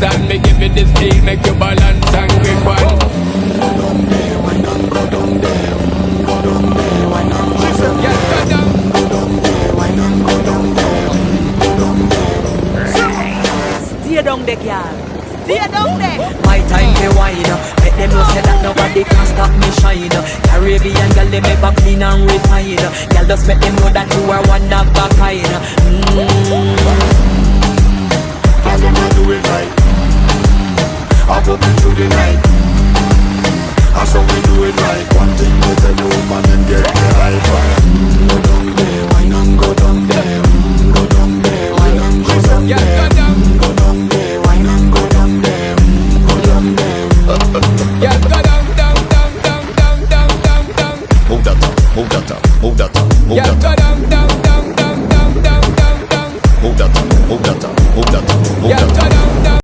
and me give it the steel, make you balance and grip on. Stay down there, girl. Stay down there. My time be wine. Let them know say that nobody can stop me shine. Caribbean girl, they make up clean and refine. Girl, just make them know that you are one of a kind. Girl, them a do it right. I've up through the night. That's how we do it right. One thing with a woman and get